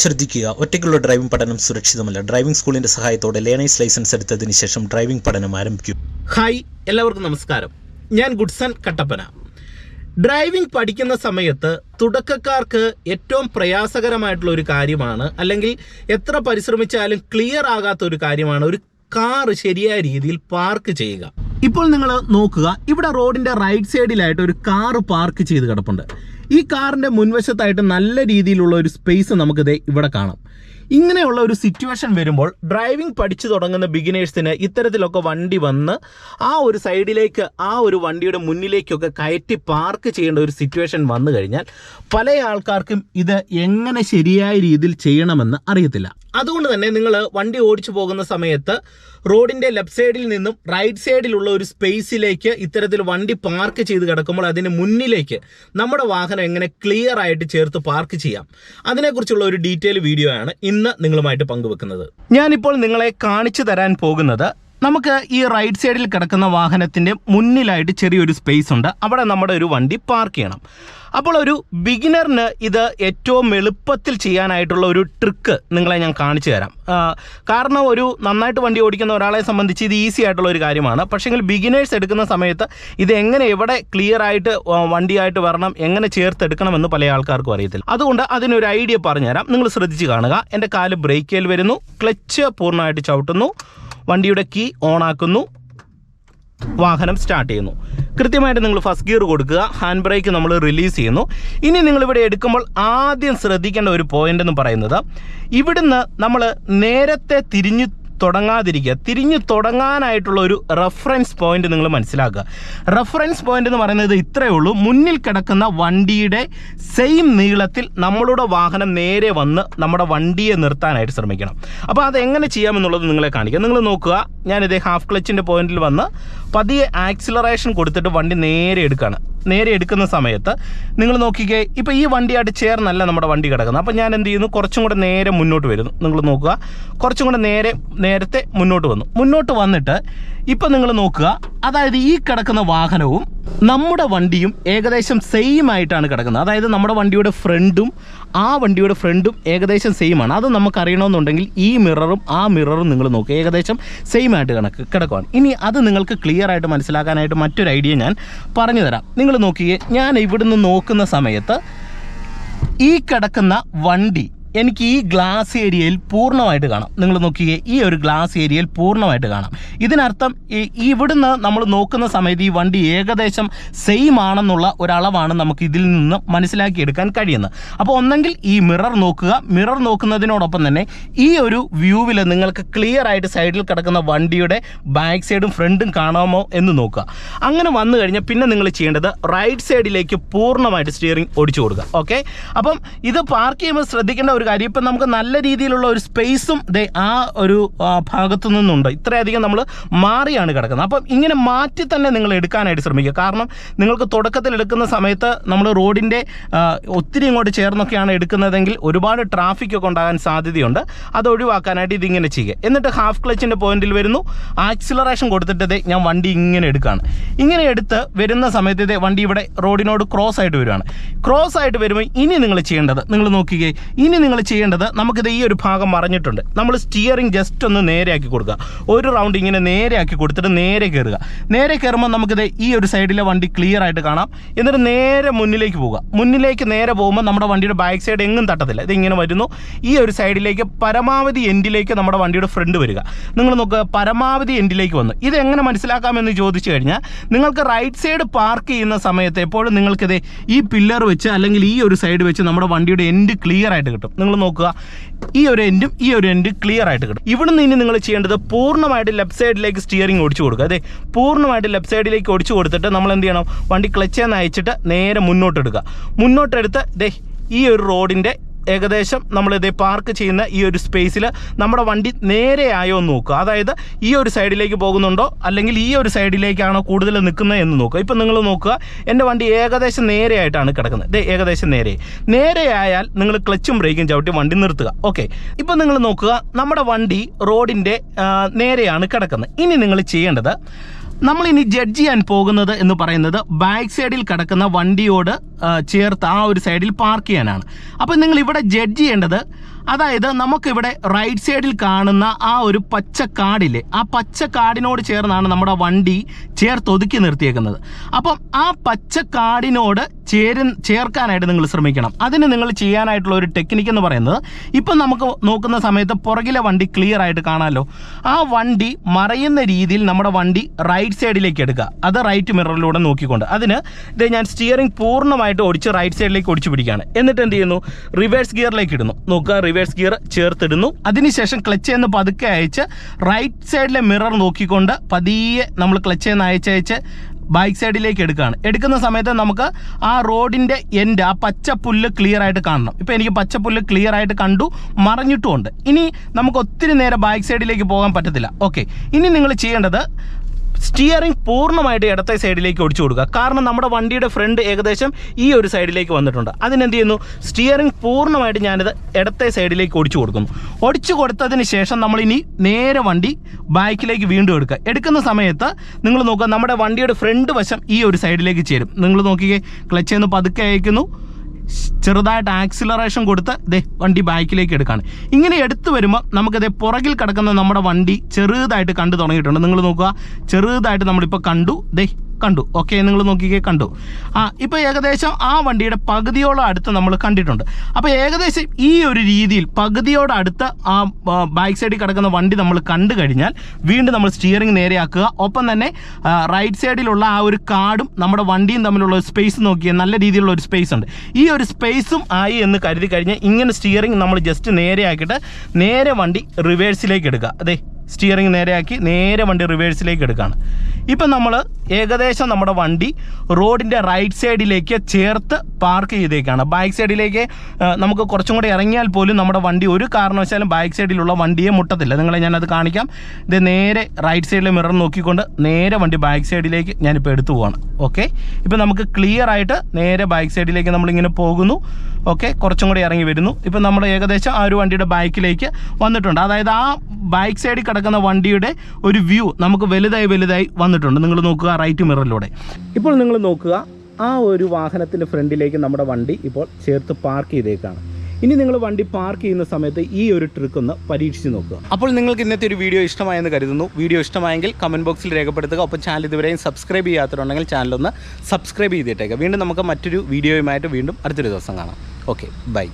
ശ്രദ്ധിക്കുക, ഒറ്റയ്ക്കുള്ള ഡ്രൈവിംഗ് പഠനം സുരക്ഷിതമല്ല. ഡ്രൈവിംഗ് സ്കൂളിന്റെ സഹായത്തോടെ ലേണേഴ്സ് ലൈസൻസ് എടുത്തതിന് ശേഷം ഡ്രൈവിംഗ് പഠനം ആരംഭിക്കും. ഹായ്, എല്ലാവർക്കും നമസ്കാരം. ഞാൻ ഗുഡ്സൺ കട്ടപ്പന. ഡ്രൈവിംഗ് പഠിക്കുന്ന സമയത്ത് തുടക്കക്കാർക്ക് ഏറ്റവും പ്രയാസകരമായിട്ടുള്ള ഒരു കാര്യമാണ്, അല്ലെങ്കിൽ എത്ര പരിശ്രമിച്ചാലും ക്ലിയർ ആകാത്ത ഒരു കാര്യമാണ് ഒരു കാറ് ശരിയായ രീതിയിൽ പാർക്ക് ചെയ്യുക. ഇപ്പോൾ നിങ്ങൾ നോക്കുക, ഇവിടെ റോഡിന്റെ റൈറ്റ് സൈഡിലായിട്ട് ഒരു കാറ് പാർക്ക് ചെയ്ത് കിടപ്പുണ്ട്. ഈ കാറിന്റെ മുൻവശത്തായിട്ട് നല്ല രീതിയിലുള്ള ഒരു സ്പേസ് നമുക്കിത് ഇവിടെ കാണാം. ഇങ്ങനെയുള്ള ഒരു സിറ്റുവേഷൻ വരുമ്പോൾ ഡ്രൈവിംഗ് പഠിച്ചു തുടങ്ങുന്ന ബിഗിനേഴ്സിന് ഇത്തരത്തിലൊക്കെ വണ്ടി വന്ന് ആ ഒരു സൈഡിലേക്ക്, ആ ഒരു വണ്ടിയുടെ മുന്നിലേക്കൊക്കെ കയറ്റി പാർക്ക് ചെയ്യേണ്ട ഒരു സിറ്റുവേഷൻ വന്നു കഴിഞ്ഞാൽ പല ആൾക്കാർക്കും ഇത് എങ്ങനെ ശരിയായ രീതിയിൽ ചെയ്യണമെന്ന് അറിയത്തില്ല. അതുകൊണ്ട് തന്നെ നിങ്ങൾ വണ്ടി ഓടിച്ചു പോകുന്ന സമയത്ത് റോഡിന്റെ ലെഫ്റ്റ് സൈഡിൽ നിന്നും റൈറ്റ് സൈഡിലുള്ള ഒരു സ്പേസിലേക്ക് ഇത്തരത്തിൽ വണ്ടി പാർക്ക് ചെയ്ത് കിടക്കുമ്പോൾ അതിന് മുന്നിലേക്ക് നമ്മുടെ വാഹനം എങ്ങനെ ക്ലിയർ ആയിട്ട് ചേർത്ത് പാർക്ക് ചെയ്യാം, അതിനെക്കുറിച്ചുള്ള ഒരു ഡീറ്റെയിൽ വീഡിയോ ആണ് ഇന്ന് നിങ്ങളുമായിട്ട് പങ്കുവെക്കുന്നത്. ഞാനിപ്പോൾ നിങ്ങളെ കാണിച്ചു തരാൻ പോകുന്നത്, നമുക്ക് ഈ റൈറ്റ് സൈഡിൽ കിടക്കുന്ന വാഹനത്തിന്റെ മുന്നിലായിട്ട് ചെറിയൊരു സ്പേസ് ഉണ്ട്. അവിടെ നമ്മുടെ ഒരു വണ്ടി പാർക്ക് ചെയ്യണം. അപ്പോൾ ഒരു ബിഗിനറിന് ഇത് ഏറ്റവും എളുപ്പത്തിൽ ചെയ്യാനായിട്ടുള്ള ഒരു ട്രിക്ക് നിങ്ങളെ ഞാൻ കാണിച്ചു തരാം. കാരണം ഒരു നന്നായിട്ട് വണ്ടി ഓടിക്കുന്ന ഒരാളെ സംബന്ധിച്ച് ഇത് ഈസി ആയിട്ടുള്ള ഒരു കാര്യമാണ്. പക്ഷേങ്കിൽ ബിഗിനേഴ്സ് എടുക്കുന്ന സമയത്ത് ഇത് എങ്ങനെ എവിടെ ക്ലിയർ ആയിട്ട് വണ്ടിയായിട്ട് വരണം, എങ്ങനെ ചേർത്തെടുക്കണമെന്ന് പല ആൾക്കാർക്കും അറിയത്തില്ല. അതുകൊണ്ട് അതിനൊരു ഐഡിയ പറഞ്ഞുതരാം. നിങ്ങൾ ശ്രദ്ധിച്ച് കാണുക. എൻ്റെ കാല് ബ്രേക്കിൽ വരുന്നു, ക്ലച്ച് പൂർണ്ണമായിട്ട് ചവിട്ടുന്നു, വണ്ടിയുടെ കീ ഓണാക്കുന്നു, വാഹനം സ്റ്റാർട്ട് ചെയ്യുന്നു. കൃത്യമായിട്ട് നിങ്ങൾ ഫസ്റ്റ് ഗിയർ കൊടുക്കുക, ഹാൻഡ് ബ്രേക്ക് നമ്മൾ റിലീസ് ചെയ്യുന്നു. ഇനി നിങ്ങളിവിടെ എടുക്കുമ്പോൾ ആദ്യം ശ്രദ്ധിക്കേണ്ട ഒരു പോയിന്റ് എന്ന് പറയുന്നത്, ഇവിടുന്ന് നമ്മൾ നേരത്തെ തിരിഞ്ഞു തുടങ്ങാനായിട്ടുള്ള ഒരു റെഫറൻസ് പോയിന്റ് നിങ്ങൾ മനസ്സിലാക്കുക. റെഫറൻസ് പോയിന്റ് എന്ന് പറയുന്നത് ഇത്രയേ ഉള്ളൂ. മുന്നിൽ കിടക്കുന്ന വണ്ടിയുടെ സെയിം നീളത്തിൽ നമ്മളുടെ വാഹനം നേരെ വന്ന് നമ്മുടെ വണ്ടിയെ നിർത്താനായിട്ട് ശ്രമിക്കണം. അപ്പോൾ അതെങ്ങനെ ചെയ്യാമെന്നുള്ളത് നിങ്ങളെ കാണിക്കാം. നിങ്ങൾ നോക്കുക, ഞാനിതേ ഹാഫ് ക്ലച്ചിൻ്റെ പോയിന്റിൽ വന്ന് പതിയെ ആക്സിലറേഷൻ കൊടുത്തിട്ട് വണ്ടി നേരെ എടുക്കുകയാണ്. നേരെ എടുക്കുന്ന സമയത്ത് നിങ്ങൾ നോക്കിക്കേ, ഇപ്പോൾ ഈ വണ്ടിയായിട്ട് ചേർന്നല്ല നമ്മുടെ വണ്ടി കിടക്കുന്നത്. അപ്പോൾ ഞാൻ എന്ത് ചെയ്യുന്നു, കുറച്ചും കൂടെ നേരെ മുന്നോട്ട് വരുന്നു. നിങ്ങൾ നോക്കുക, കുറച്ചും കൂടെ നേരത്തെ മുന്നോട്ട് വന്നിട്ട് ഇപ്പം നിങ്ങൾ നോക്കുക, അതായത് ഈ കിടക്കുന്ന വാഹനവും നമ്മുടെ വണ്ടിയും ഏകദേശം സെയിം ആയിട്ടാണ് കിടക്കുന്നത്. അതായത് നമ്മുടെ വണ്ടിയുടെ ഫ്രണ്ടും ആ വണ്ടിയുടെ ഫ്രണ്ടും ഏകദേശം സെയിം ആണ്. അത് നമുക്കറിയണമെന്നുണ്ടെങ്കിൽ ഈ മിററും ആ മിററും നിങ്ങൾ നോക്കുക, ഏകദേശം സെയിം ആയിട്ട് കിടക്കുവാണ്. ഇനി അത് നിങ്ങൾക്ക് ക്ലിയർ ആയിട്ട് മനസ്സിലാക്കാനായിട്ട് മറ്റൊരു ഐഡിയ ഞാൻ പറഞ്ഞു തരാം. നിങ്ങൾ നോക്കിയേ, ഞാൻ ഇവിടുന്ന് നോക്കുന്ന സമയത്ത് ഈ കിടക്കുന്ന വണ്ടി എനിക്ക് ഈ ഗ്ലാസ് ഏരിയയിൽ പൂർണ്ണമായിട്ട് കാണാം. നിങ്ങൾ നോക്കിയേ, ഈ ഒരു ഗ്ലാസ് ഏരിയയിൽ പൂർണ്ണമായിട്ട് കാണാം. ഇതിനർത്ഥം ഇവിടുന്ന് നമ്മൾ നോക്കുന്ന സമയത്ത് ഈ വണ്ടി ഏകദേശം സെയിം ആണെന്നുള്ള ഒരളവാണ് നമുക്ക് ഇതിൽ നിന്ന് മനസ്സിലാക്കിയെടുക്കാൻ കഴിയുന്നത്. അപ്പോൾ ഒന്നെങ്കിൽ ഈ മിറർ നോക്കുക, മിറർ നോക്കുന്നതിനോടൊപ്പം തന്നെ ഈ ഒരു വ്യൂവിൽ നിങ്ങൾക്ക് ക്ലിയർ ആയിട്ട് സൈഡിൽ കിടക്കുന്ന വണ്ടിയുടെ ബാക്ക് സൈഡും ഫ്രണ്ടും കാണാമോ എന്ന് നോക്കുക. അങ്ങനെ വന്നു കഴിഞ്ഞാൽ പിന്നെ നിങ്ങൾ ചെയ്യേണ്ടത് റൈറ്റ് സൈഡിലേക്ക് പൂർണ്ണമായിട്ട് സ്റ്റിയറിംഗ് ഓടിച്ചു കൊടുക്കുക. ഓക്കെ, അപ്പം ഇത് പാർക്ക് ചെയ്യുമ്പോൾ ശ്രദ്ധിക്കേണ്ട ഒരു കാര്യം, ഇപ്പം നമുക്ക് നല്ല രീതിയിലുള്ള ഒരു സ്പേസും ആ ഒരു ഭാഗത്തു നിന്നുണ്ട്. ഇത്രയധികം നമ്മൾ മാറിയാണ് കിടക്കുന്നത്. അപ്പം ഇങ്ങനെ മാറ്റി തന്നെ നിങ്ങൾ എടുക്കാനായിട്ട് ശ്രമിക്കുക. കാരണം നിങ്ങൾക്ക് തുടക്കത്തിൽ എടുക്കുന്ന സമയത്ത് നമ്മൾ റോഡിൻ്റെ ഒത്തിരി ഇങ്ങോട്ട് ചേർന്നൊക്കെയാണ് എടുക്കുന്നതെങ്കിൽ ഒരുപാട് ട്രാഫിക്കൊക്കെ ഉണ്ടാകാൻ സാധ്യതയുണ്ട്. അത് ഒഴിവാക്കാനായിട്ട് ഇതിങ്ങനെ ചെയ്യുക. എന്നിട്ട് ഹാഫ് ക്ലച്ചിൻ്റെ പോയിന്റിൽ വരുന്നു, ആക്സിലറേഷൻ കൊടുത്തിട്ട് ഞാൻ വണ്ടി ഇങ്ങനെ എടുക്കുകയാണ്. ഇങ്ങനെ എടുത്ത് വരുന്ന സമയത്ത് വണ്ടി ഇവിടെ റോഡിനോട് ക്രോസ് ആയിട്ട് വരുവാണ്. ക്രോസ് ആയിട്ട് വരുമ്പോൾ ഇനി നിങ്ങൾ ചെയ്യേണ്ടത്, നിങ്ങൾ നോക്കിക്കേ, ഇനി നിങ്ങൾ ചെയ്യേണ്ടത്, നമുക്കിത് ഈ ഒരു ഭാഗം മറിഞ്ഞിട്ടുണ്ട്, നമ്മൾ സ്റ്റിയറിംഗ് ജസ്റ്റ് ഒന്ന് നേരെയാക്കി കൊടുക്കുക. ഒരു റൗണ്ട് ഇങ്ങനെ നേരെയാക്കി കൊടുത്തിട്ട് നേരെ കയറുക. നേരെ കയറുമ്പോൾ നമുക്കിത് ഈ ഒരു സൈഡിലെ വണ്ടി ക്ലിയർ ആയിട്ട് കാണാം. എന്നിട്ട് നേരെ മുന്നിലേക്ക് പോവുക. മുന്നിലേക്ക് നേരെ പോകുമ്പോൾ നമ്മുടെ വണ്ടിയുടെ ബാക്ക് സൈഡ് എങ്ങും തട്ടത്തില്ല. ഇതിങ്ങനെ വരുന്നു, ഈ ഒരു സൈഡിലേക്ക് പരമാവധി എൻഡിലേക്ക് നമ്മുടെ വണ്ടിയുടെ ഫ്രണ്ട് വരിക. നിങ്ങൾ നോക്കുക, പരമാവധി എൻഡിലേക്ക് വന്നു. ഇതെങ്ങനെ മനസ്സിലാക്കാമെന്ന് ചോദിച്ചു കഴിഞ്ഞാൽ, നിങ്ങൾക്ക് റൈറ്റ് സൈഡ് പാർക്ക് ചെയ്യുന്ന സമയത്ത് എപ്പോഴും നിങ്ങൾക്കിത് ഈ പില്ലർ വെച്ച് അല്ലെങ്കിൽ ഈ ഒരു സൈഡ് വെച്ച് നമ്മുടെ വണ്ടിയുടെ എൻഡ് ക്ലിയർ ആയിട്ട് കിട്ടും. നിങ്ങൾ നോക്കുക, ഈ ഒരു എൻഡും ക്ലിയർ ആയിട്ട് കിട്ടും. ഇവിടുന്ന് ഇനി നിങ്ങൾ ചെയ്യേണ്ടത് പൂർണ്ണമായിട്ട് ലെഫ്റ്റ് സൈഡിലേക്ക് സ്റ്റിയറിംഗ് ഓടിച്ചു കൊടുക്കുക. അതെ, പൂർണ്ണമായിട്ട് ലെഫ്റ്റ് സൈഡിലേക്ക് ഓടിച്ചു കൊടുത്തിട്ട് നമ്മൾ എന്ത് ചെയ്യണം, വണ്ടി ക്ലച്ചേന്ന് അയച്ചിട്ട് നേരെ മുന്നോട്ടെടുത്ത് ഈ ഒരു റോഡിൻ്റെ ഏകദേശം നമ്മളിത് പാർക്ക് ചെയ്യുന്ന ഈ ഒരു സ്പേസിൽ നമ്മുടെ വണ്ടി നേരെയായോ എന്ന് നോക്കുക. അതായത് ഈ ഒരു സൈഡിലേക്ക് പോകുന്നുണ്ടോ അല്ലെങ്കിൽ ഈ ഒരു സൈഡിലേക്കാണോ കൂടുതൽ നിൽക്കുന്നത് എന്ന് നോക്കുക. ഇപ്പം നിങ്ങൾ നോക്കുക, എൻ്റെ വണ്ടി ഏകദേശം നേരെയായിട്ടാണ് കിടക്കുന്നത്. ഏകദേശം നേരെയായാൽ നിങ്ങൾ ക്ലച്ചും ബ്രേക്കും ചവിട്ടി വണ്ടി നിർത്തുക. ഓക്കെ, ഇപ്പം നിങ്ങൾ നോക്കുക, നമ്മുടെ വണ്ടി റോഡിൻ്റെ നേരെയാണ് കിടക്കുന്നത്. ഇനി നിങ്ങൾ ചെയ്യേണ്ടത്, നമ്മളിനി ജഡ്ജ് ചെയ്യാൻ പോകുന്നത് എന്ന് പറയുന്നത് ബാക്ക് സൈഡിൽ കിടക്കുന്ന വണ്ടിയോട് ചേർത്ത് ആ ഒരു സൈഡിൽ പാർക്ക് ചെയ്യാനാണ്. അപ്പോൾ നിങ്ങൾ ഇവിടെ ജഡ്ജ് ചെയ്യേണ്ടത് അതായത് നമുക്കിവിടെ റൈറ്റ് സൈഡിൽ കാണുന്ന ആ ഒരു പച്ച കാടില്ലേ, ആ പച്ച കാടിനോട് ചേർന്നാണ് നമ്മുടെ വണ്ടി ചേർത്തൊതുക്കി നിർത്തിയേക്കുന്നത്. അപ്പം ആ പച്ച കാടിനോട് ചേർക്കാനായിട്ട് നിങ്ങൾ ശ്രമിക്കണം. അതിന് നിങ്ങൾ ചെയ്യാനായിട്ടുള്ള ഒരു ടെക്നിക്ക് എന്ന് പറയുന്നത്, ഇപ്പം നമുക്ക് നോക്കുന്ന സമയത്ത് പുറകിലെ വണ്ടി ക്ലിയർ ആയിട്ട് കാണാമല്ലോ. ആ വണ്ടി മറയുന്ന രീതിയിൽ നമ്മുടെ വണ്ടി റൈറ്റ് സൈഡിലേക്ക് എടുക്കുക, അത് റൈറ്റ് മിററിലൂടെ നോക്കിക്കൊണ്ട്. അതിന് ഇത് ഞാൻ സ്റ്റിയറിംഗ് പൂർണ്ണമായിട്ട് ഓടിച്ച് റൈറ്റ് സൈഡിലേക്ക് ഓടിച്ചു പിടിക്കുകയാണ്. എന്നിട്ട് എന്ത് ചെയ്യുന്നു, റിവേഴ്സ് ഗിയറിലേക്ക് ഇടുന്നു. നോക്കുക, റിവേഴ്സ് ഗിയർ ചേർത്തിടുന്നു. അതിനുശേഷം ക്ലച്ച് എന്ന് പതുക്കെ അയച്ച് റൈറ്റ് സൈഡിലെ മിറർ നോക്കിക്കൊണ്ട് പതിയെ നമ്മൾ ക്ലച്ച് എന്ന് അയച്ചയച്ച് ബാക്ക് സൈഡിലേക്ക് എടുക്കുന്ന സമയത്ത് നമുക്ക് ആ റോഡിൻ്റെ എൻഡ്, ആ പച്ചപ്പുല്ല് ക്ലിയർ ആയിട്ട് കാണണം. ഇപ്പോൾ എനിക്ക് പച്ചപ്പുല്ല് ക്ലിയർ ആയിട്ട് കണ്ടു, മറഞ്ഞിട്ടുമുണ്ട്. ഇനി നമുക്ക് ഒത്തിരി നേരം ബാക്ക് സൈഡിലേക്ക് പോകാൻ പറ്റത്തില്ല. ഓക്കെ, ഇനി നിങ്ങൾ ചെയ്യേണ്ടത് സ്റ്റിയറിംഗ് പൂർണ്ണമായിട്ട് ഇടത്തെ സൈഡിലേക്ക് ഒടിച്ചു കൊടുക്കുക. കാരണം നമ്മുടെ വണ്ടിയുടെ ഫ്രണ്ട് ഏകദേശം ഈ ഒരു സൈഡിലേക്ക് വന്നിട്ടുണ്ട്. അതിനെന്ത് ചെയ്യുന്നു, സ്റ്റിയറിംഗ് പൂർണ്ണമായിട്ട് ഞാനിത് ഇടത്തെ സൈഡിലേക്ക് ഒടിച്ചു കൊടുക്കുന്നു. ഒടിച്ചു കൊടുത്തതിന് ശേഷം നമ്മളിനി നേരെ വണ്ടി ബാക്കിലേക്ക് വീണ്ടും എടുക്കുന്ന സമയത്ത് നിങ്ങൾ നോക്കുക, നമ്മുടെ വണ്ടിയുടെ ഫ്രണ്ട് വശം ഈ ഒരു സൈഡിലേക്ക് ചേരും. നിങ്ങൾ നോക്കിക്കേ, ക്ലച്ച് നിന്ന് പതുക്കെ അയക്കുന്നു, ചെറുതായിട്ട് ആക്സിലറേഷൻ കൊടുത്ത് വണ്ടി ബാക്കിലേക്ക് എടുക്കുകയാണ്. ഇങ്ങനെ എടുത്തു വരുമ്പോൾ നമുക്കത് പുറകിൽ കിടക്കുന്ന നമ്മുടെ വണ്ടി ചെറുതായിട്ട് കണ്ടു തുടങ്ങിയിട്ടുണ്ട്. നിങ്ങൾ നോക്കുക, ചെറുതായിട്ട് നമ്മളിപ്പോൾ കണ്ടു. ഓക്കെ, നിങ്ങൾ നോക്കിക്കേ, കണ്ടു. ഇപ്പോൾ ഏകദേശം ആ വണ്ടിയുടെ പകുതിയോളം അടുത്ത് നമ്മൾ കണ്ടിട്ടുണ്ട്. അപ്പോൾ ഏകദേശം ഈ ഒരു രീതിയിൽ പകുതിയോട് അടുത്ത് ആ ബാക്ക് സൈഡിൽ കിടക്കുന്ന വണ്ടി നമ്മൾ കണ്ടു കഴിഞ്ഞാൽ വീണ്ടും നമ്മൾ സ്റ്റിയറിംഗ് നേരെയാക്കുക. ഒപ്പം തന്നെ റൈറ്റ് സൈഡിലുള്ള ആ ഒരു കാർഡും നമ്മുടെ വണ്ടിയും തമ്മിലുള്ള ഒരു സ്പേസ് നോക്കിയാൽ നല്ല രീതിയിലുള്ള ഒരു സ്പേസ് ഉണ്ട്. ഈ ഒരു സ്പേസും ആയി എന്ന് കരുതി കഴിഞ്ഞാൽ ഇങ്ങനെ സ്റ്റിയറിംഗ് നമ്മൾ ജസ്റ്റ് നേരെയാക്കിയിട്ട് നേരെ വണ്ടി റിവേഴ്സിലേക്ക് എടുക്കുക. സ്റ്റിയറിംഗ് നേരെയാക്കി നേരെ വണ്ടി റിവേഴ്സിലേക്ക് എടുക്കുകയാണ്. ഇപ്പം നമ്മൾ ഏകദേശം നമ്മുടെ വണ്ടി റോഡിൻ്റെ റൈറ്റ് സൈഡിലേക്ക് ചേർത്ത് പാർക്ക് ചെയ്തേക്കാണ്. ബാക്ക് സൈഡിലേക്ക് നമുക്ക് കുറച്ചും കൂടെ ഇറങ്ങിയാൽ പോലും നമ്മുടെ വണ്ടി ഒരു കാരണവശാലും ബാക്ക് സൈഡിലുള്ള വണ്ടിയെ മുട്ടത്തില്ല. നിങ്ങളെ ഞാനത് കാണിക്കാം. ഇത് നേരെ റൈറ്റ് സൈഡിലെ മിറർ നോക്കിക്കൊണ്ട് നേരെ വണ്ടി ബാക്ക് സൈഡിലേക്ക് ഞാനിപ്പോൾ എടുത്തു പോവാണ്. ഓക്കെ, ഇപ്പം നമുക്ക് ക്ലിയർ ആയിട്ട് നേരെ ബാക്ക് സൈഡിലേക്ക് നമ്മളിങ്ങനെ പോകുന്നു. ഓക്കെ, കുറച്ചും കൂടി ഇറങ്ങി വരുന്നു. ഇപ്പം നമ്മൾ ഏകദേശം ആ ഒരു വണ്ടിയുടെ ബാക്കിലേക്ക് വന്നിട്ടുണ്ട്. അതായത് ആ ബാക്ക് സൈഡിൽ കിടക്കുന്ന വണ്ടിയുടെ ഒരു വ്യൂ നമുക്ക് വലുതായി വന്നിട്ടുണ്ട്. നിങ്ങൾ നോക്കുക റൈറ്റ് മിററിലൂടെ. ഇപ്പോൾ നിങ്ങൾ നോക്കുക, ആ ഒരു വാഹനത്തിൻ്റെ ഫ്രണ്ടിലേക്ക് നമ്മുടെ വണ്ടി ഇപ്പോൾ ചേർത്ത് പാർക്ക് ചെയ്തേക്കാണ്. ഇനി നിങ്ങൾ വണ്ടി പാർക്ക് ചെയ്യുന്ന സമയത്ത് ഈ ഒരു ട്രിക്ക് ഒന്ന് പരീക്ഷിച്ച് നോക്കുക. അപ്പോൾ നിങ്ങൾക്ക് ഇന്നത്തെ ഒരു വീഡിയോ ഇഷ്ടമായെന്ന് കരുതുന്നു. വീഡിയോ ഇഷ്ടമായെങ്കിൽ കമൻറ്റ് ബോക്സിൽ രേഖപ്പെടുത്തുക. ഒപ്പം ചാനൽ ഇതുവരെയും സബ്സ്ക്രൈബ് ചെയ്യാത്തതുണ്ടെങ്കിൽ ചാനലൊന്ന് സബ്സ്ക്രൈബ് ചെയ്തിട്ടേക്കുക. വീണ്ടും നമുക്ക് മറ്റൊരു വീഡിയോയുമായിട്ട് വീണ്ടും അടുത്തൊരു ദിവസം കാണാം. Okay, by.